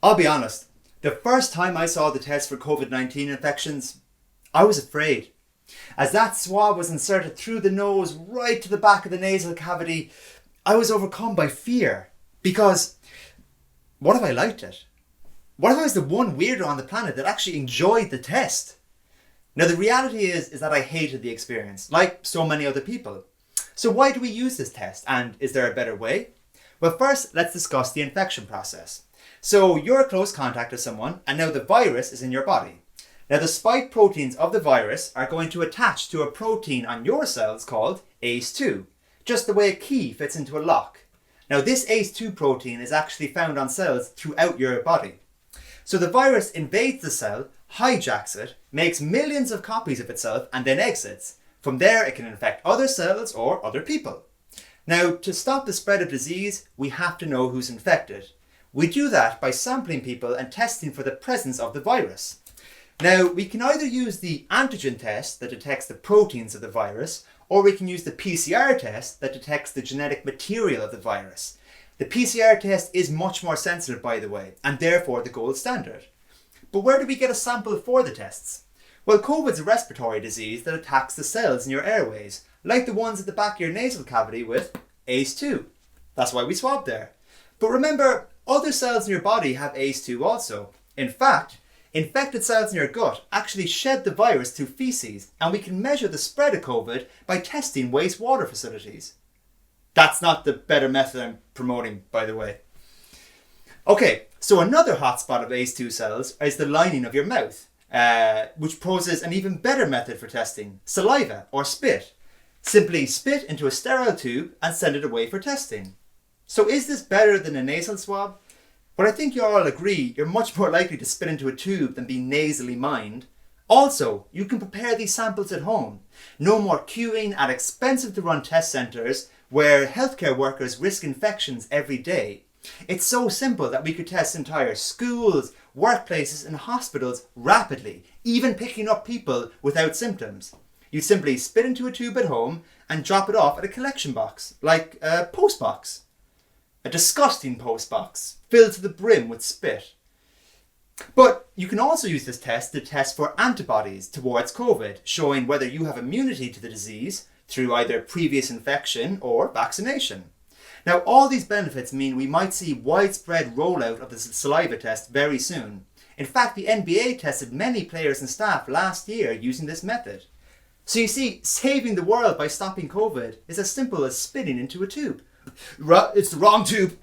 I'll be honest, the first time I saw the test for COVID-19 infections, I was afraid. As that swab was inserted through the nose right to the back of the nasal cavity, I was overcome by fear. Because what if I liked it? What if I was the one weirdo on the planet that actually enjoyed the test? Now the reality is that I hated the experience, like so many other people. So why do we use this test, and is there a better way? Well, first let's discuss the infection process. So you're a close contact with someone and now the virus is in your body. Now the spike proteins of the virus are going to attach to a protein on your cells called ACE2, just the way a key fits into a lock. Now this ACE2 protein is actually found on cells throughout your body. So the virus invades the cell, hijacks it, makes millions of copies of itself and then exits. From there it can infect other cells or other people. Now to stop the spread of disease, we have to know who's infected. We do that by sampling people and testing for the presence of the virus. Now we can either use the antigen test that detects the proteins of the virus, or we can use the PCR test that detects the genetic material of the virus. The PCR test is much more sensitive, by the way, and therefore the gold standard. But where do we get a sample for the tests? Well, COVID's a respiratory disease that attacks the cells in your airways, like the ones at the back of your nasal cavity with ACE2. That's why we swab there. But remember, other cells in your body have ACE2 also. In fact, infected cells in your gut actually shed the virus through feces, and we can measure the spread of COVID by testing wastewater facilities. That's not the better method I'm promoting, by the way. Okay, so another hotspot of ACE2 cells is the lining of your mouth, which poses an even better method for testing: saliva or spit. Simply spit into a sterile tube and send it away for testing. So is this better than a nasal swab? But I think you all agree you're much more likely to spit into a tube than be nasally mined. Also, you can prepare these samples at home. No more queuing at expensive to run test centres where healthcare workers risk infections every day. It's so simple that we could test entire schools, workplaces and hospitals rapidly, even picking up people without symptoms. You simply spit into a tube at home and drop it off at a collection box, like a post box. A disgusting post box, filled to the brim with spit. But you can also use this test to test for antibodies towards COVID, showing whether you have immunity to the disease through either previous infection or vaccination. Now, all these benefits mean we might see widespread rollout of the saliva test very soon. In fact, the NBA tested many players and staff last year using this method. So you see, saving the world by stopping COVID is as simple as spitting into a tube. It's the wrong tube.